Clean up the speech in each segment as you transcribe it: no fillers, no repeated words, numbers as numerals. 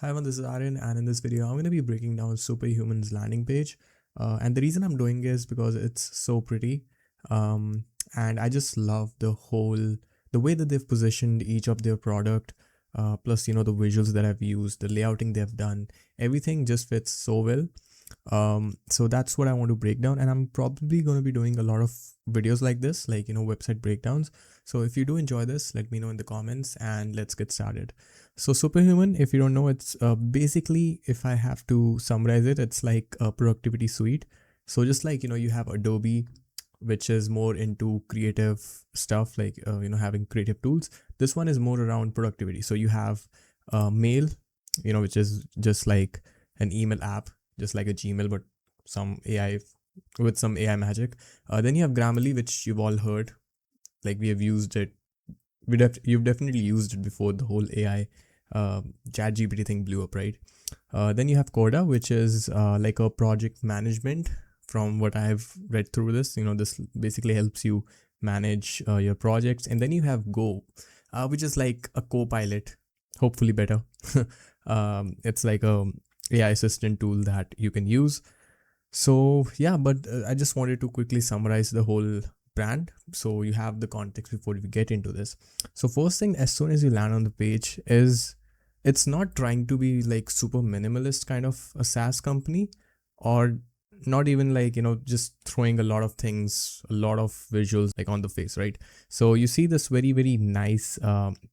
Hi everyone, this is Aryan, and in this video, I'm going to be breaking down Superhuman's landing page. And the reason I'm doing is because it's so pretty. Um, and I just love the way that they've positioned each of their product, plus, the visuals that I've used, the layouting they've done, everything just fits so well. So that's what I want to break down, and I'm probably going to be doing a lot of videos like this, like, website breakdowns. So if you do enjoy this, let me know in the comments and let's get started. So Superhuman, if you don't know, it's basically, if I have to summarize it, it's like a productivity suite. So just like, you have Adobe, which is more into creative stuff, like, having creative tools. This one is more around productivity. So you have Mail, which is just like an email app, just like a Gmail, but some AI with some AI magic. Then you have Grammarly, which you've all heard. Like, we have used it. You've definitely used it before the whole AI chat GPT thing blew up, right? Then you have Coda, which is like a project management. From what I've read through this, this basically helps you manage your projects. And then you have Go, which is like a co-pilot, hopefully better. It's like a AI assistant tool that you can use. So yeah, but I just wanted to quickly summarize the whole brand so you have the context before we get into this. So first thing, as soon as you land on the page, is it's not trying to be like super minimalist kind of a SaaS company, or not even like, just throwing a lot of things, a lot of visuals like on the face, right? So you see this very, very nice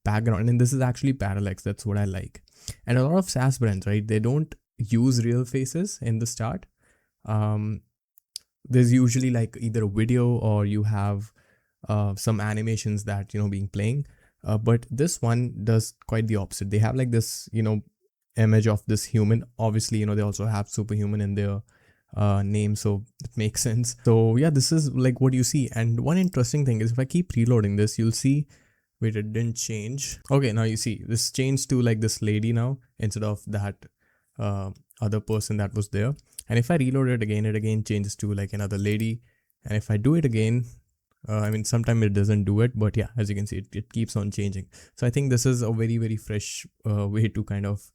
background, and this is actually parallax. That's what I like. And a lot of SaaS brands, right, they don't use real faces in the start. um there's usually like either a video or you have some animations that being playing, but this one does quite the opposite. They have like this image of this human. Obviously, they also have Superhuman in their name, so it makes sense. So yeah, this is like what you see. And one interesting thing is, if I keep reloading this, you'll see, wait, it didn't change. Okay, now you see this changed to like this lady now instead of that uh, other person that was there. And if I reload it again changes to like another lady. And if I do it again, I mean, sometimes it doesn't do it, but yeah, as you can see, it keeps on changing. So I think this is a very, very fresh way to kind of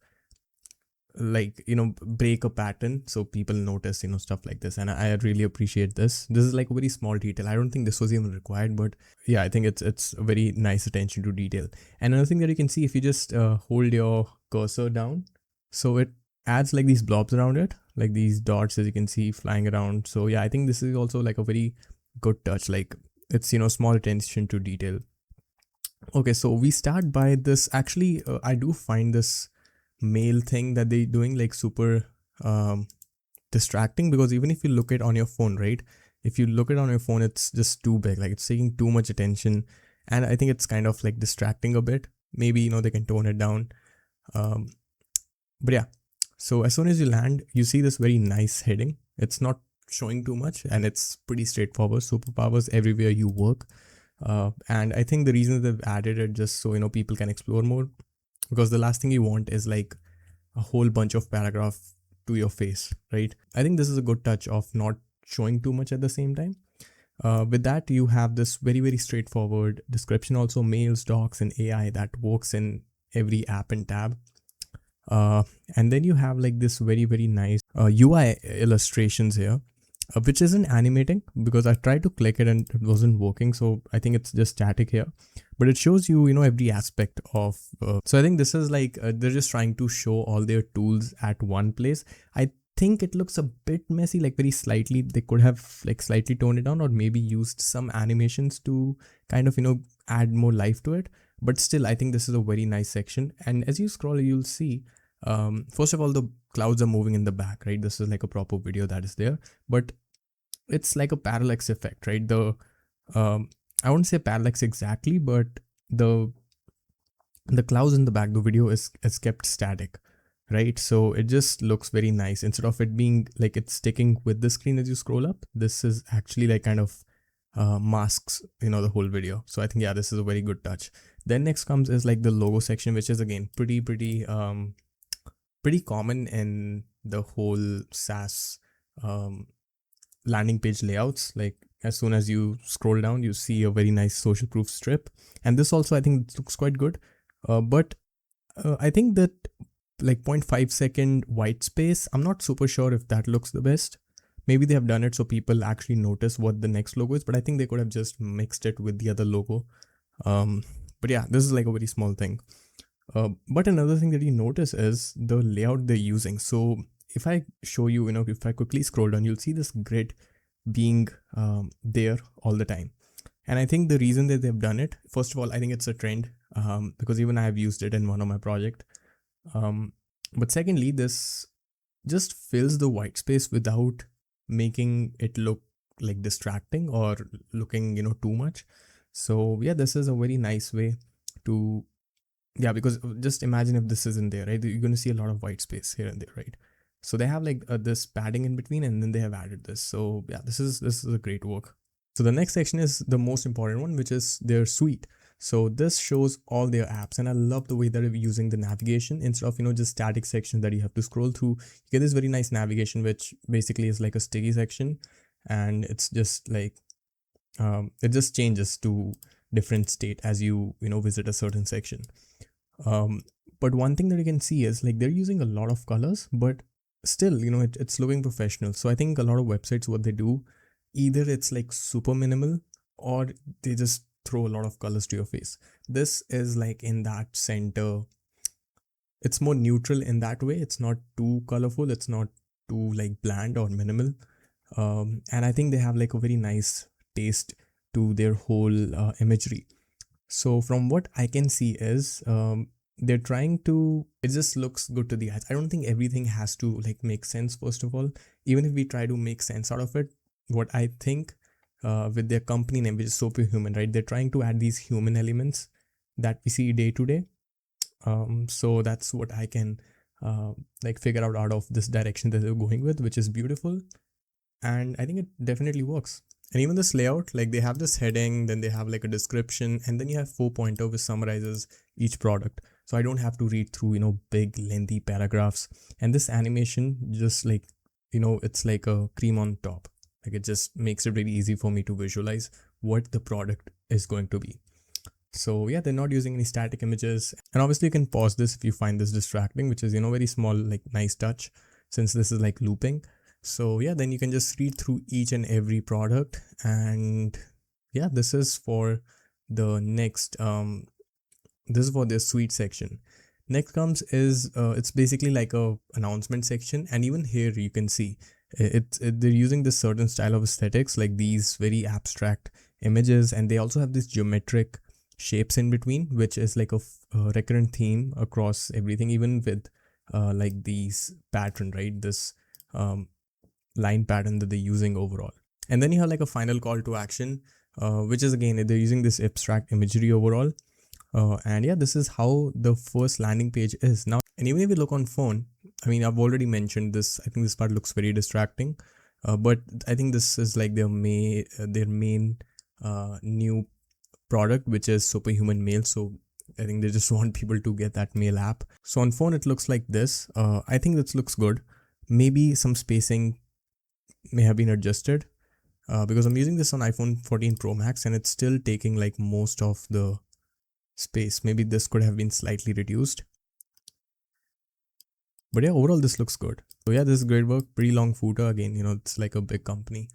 like, break a pattern so people notice, stuff like this. And I really appreciate this. This is like a very small detail. I don't think this was even required, but yeah, I think it's a very nice attention to detail. And another thing that you can see, if you just hold your cursor down, so it adds like these blobs around it, like these dots, as you can see, flying around. So yeah, I think this is also like a very good touch. Like, it's small attention to detail. Okay, so we start by this. Actually, I do find this mail thing that they doing like super um, distracting, because even if you look it on your phone, right, if you look it on your phone, it's just too big, like it's taking too much attention. And I think it's kind of like distracting a bit. Maybe they can tone it down. um, but yeah, so as soon as you land, you see this very nice heading. It's not showing too much, and it's pretty straightforward. Superpowers everywhere you work. And I think the reason they've added it just so people can explore more, because the last thing you want is like a whole bunch of paragraph to your face, right? I think this is a good touch of not showing too much at the same time. With that, you have this very, very straightforward description, also mails, docs, and AI that works in every app and tab. And then you have like this very, very nice UI illustrations here, which isn't animating, because I tried to click it and it wasn't working. So I think it's just static here, but it shows you, every aspect of. So I think this is like they're just trying to show all their tools at one place. I think it looks a bit messy, like very slightly. They could have like slightly toned it down, or maybe used some animations to kind of, add more life to it. But still, I think this is a very nice section. And as you scroll, you'll see, first of all, the clouds are moving in the back, right? This is like a proper video that is there, but it's like a parallax effect, right? I won't say parallax exactly, but the the clouds in the back, the video is kept static, right? So it just looks very nice. Instead of it being like it's sticking with the screen as you scroll up, this is actually like kind of masks the whole video. So I think, yeah, this is a very good touch. Then next comes is like the logo section, which is again pretty common in the whole SaaS landing page layouts. Like, as soon as you scroll down, you see a very nice social proof strip, and this also I think looks quite good. But I think that like 0.5 second white space. I'm not super sure if that looks the best. Maybe they have done it so people actually notice what the next logo is, but I think they could have just mixed it with the other logo. um but yeah, this is like a very small thing. But another thing that you notice is the layout they're using. So if I show you, if I quickly scroll down, you'll see this grid being there all the time. And I think the reason that they've done it, first of all, I think it's a trend, because even I have used it in one of my projects. But secondly, this just fills the white space without making it look like distracting or looking, too much. So yeah, this is a very nice way to, yeah, because just imagine if this isn't there, right? You're going to see a lot of white space here and there, right? So they have like this padding in between, and then they have added this. So yeah, this is a great work. So the next section is the most important one, which is their suite. So this shows all their apps, and I love the way that they're using the navigation instead of just static sections that you have to scroll through. You get this very nice navigation, which basically is like a sticky section, and it's just like it just changes to different state as you visit a certain section. um, but one thing that you can see is like they're using a lot of colors, but still it's looking professional. So I think a lot of websites, what they do, either it's like super minimal or they just throw a lot of colors to your face. This is like in that center, it's more neutral in that way. It's not too colorful, it's not too like bland or minimal. And I think they have like a very nice taste to their whole imagery. So from what I can see is they're trying to, it just looks good to the eyes. I don't think everything has to like make sense. First of all, even if we try to make sense out of it, what I think with their company name, which is Superhuman, right? They're trying to add these human elements that we see day to day. So that's what I can like figure out of this direction that they're going with, which is beautiful. And I think it definitely works. And even this layout, like they have this heading, then they have like a description, and then you have 4 pointer which summarizes each product. So I don't have to read through, big lengthy paragraphs. And this animation just like, it's like a cream on top. Like it just makes it really easy for me to visualize what the product is going to be. So yeah, they're not using any static images. And obviously you can pause this if you find this distracting, which is, very small, like nice touch, since this is like looping. So yeah, then you can just read through each and every product. And yeah, this is for the next this is for the suite section. Next comes is it's basically like a announcement section, and even here you can see they're using this certain style of aesthetics, like these very abstract images, and they also have this geometric shapes in between, which is like a recurrent theme across everything, even with like these pattern, right? This line pattern that they're using overall. And then you have like a final call to action, which is again, they're using this abstract imagery overall. And yeah, this is how the first landing page is now. And even if you look on phone, I mean, I've already mentioned this, I think this part looks very distracting, but I think this is like their main new product, which is Superhuman Mail. So I think they just want people to get that mail app. So on phone it looks like this. I think this looks good. Maybe some spacing may have been adjusted, because I'm using this on iPhone 14 Pro Max and it's still taking like most of the space. Maybe this could have been slightly reduced, but yeah, overall this looks good. So yeah, this is great work. Pretty long footer again, it's like a big company,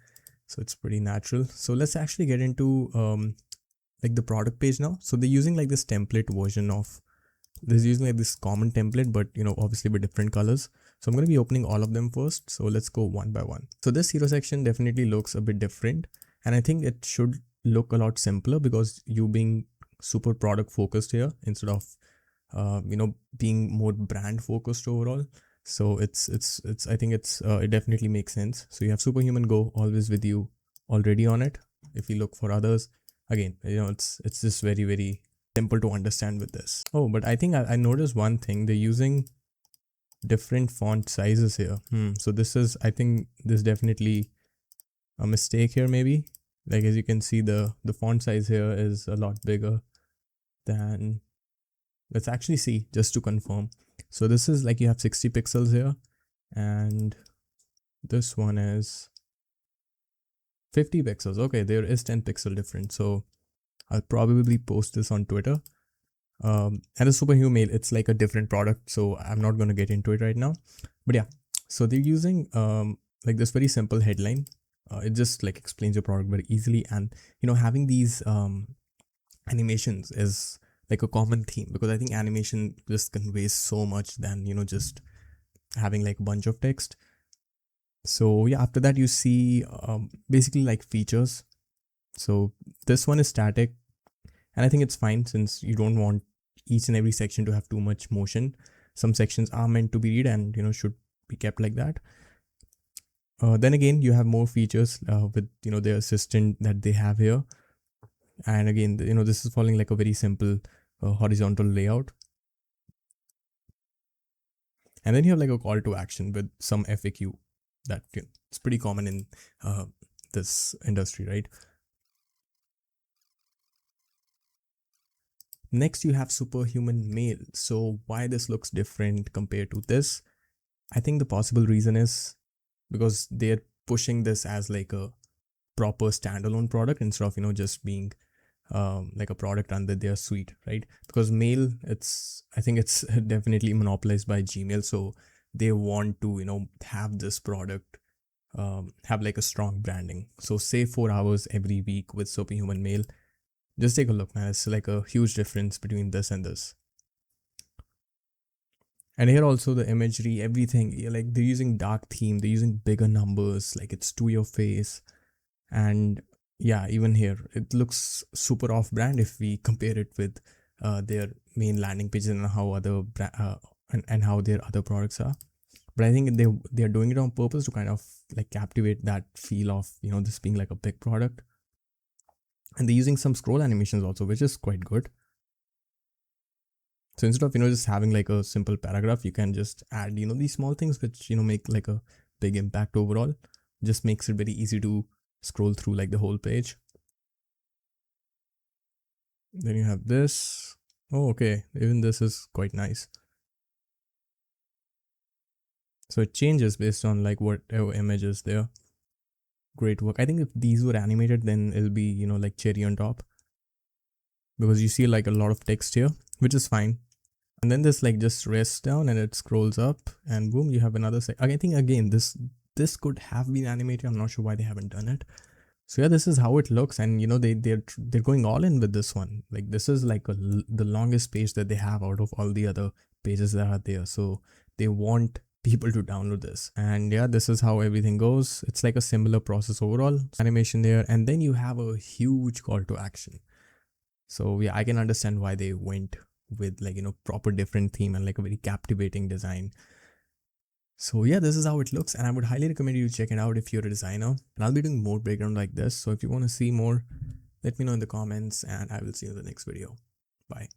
so it's pretty natural. So let's actually get into like the product page now. So they're using like this template version of, they're using like this common template, but obviously with different colors. So I'm going to be opening all of them first. So let's go one by one. So this hero section definitely looks a bit different, and I think it should look a lot simpler because you being super product focused here instead of being more brand focused overall. So it's I think it definitely makes sense. So you have Superhuman Go always with you already on it. If you look for others, again, it's just very simple to understand with this. Oh, but I think I noticed one thing. They're using different font sizes here. So this is, I think this definitely a mistake here maybe. Like as you can see, the font size here is a lot bigger than, let's actually see just to confirm. So this is like you have 60 pixels here, and this one is 50 pixels. Okay, there is 10 pixel difference. So I'll probably post this on Twitter. And the Superhuman mail, it's like a different product, so I'm not going to get into it right now. But yeah, so they're using like this very simple headline. It just like explains your product very easily, and having these animations is like a common theme, because I think animation just conveys so much than just having like a bunch of text. So yeah, after that you see basically like features. So this one is static, and I think it's fine since you don't want each and every section to have too much motion. Some sections are meant to be read and should be kept like that. Then again, you have more features with the assistant that they have here, and again this is following like a very simple horizontal layout. And then you have like a call to action with some FAQ that it's pretty common in uh, this industry, right? Next, you have Superhuman Mail. So why this looks different compared to this? I think the possible reason is because they're pushing this as like a proper standalone product instead of just being like a product under their suite, right? Because mail, I think it's definitely monopolized by Gmail, so they want to have this product have like a strong branding. So say 4 hours every week with Superhuman Mail. Just take a look, man. It's like a huge difference between this and this. And here also the imagery, everything, like they're using dark theme, they're using bigger numbers, like it's to your face. And yeah, even here it looks super off brand if we compare it with their main landing pages and how and how their other products are. But I think they're doing it on purpose to kind of like captivate that feel of this being like a big product. And they're using some scroll animations also, which is quite good. So instead of just having like a simple paragraph, you can just add these small things which make like a big impact overall. Just makes it very easy to scroll through like the whole page. Then you have this. Oh, okay, even this is quite nice. So it changes based on like whatever image is there. Great work. I think if these were animated, then it'll be like cherry on top, because you see like a lot of text here, which is fine. And then this like just rests down and it scrolls up, and boom, you have another I think again this could have been animated. I'm not sure why they haven't done it. So yeah, this is how it looks, and they're going all in with this one. Like this is like the longest page that they have out of all the other pages that are there. So they want people to download this, and yeah, this is how everything goes. It's like a similar process overall. Animation there, and then you have a huge call to action. So yeah, I can understand why they went with like proper different theme and like a very captivating design. So yeah, this is how it looks, and I would highly recommend you to check it out if you're a designer. And I'll be doing more breakdown like this, so if you want to see more, let me know in the comments, and I will see you in the next video. Bye.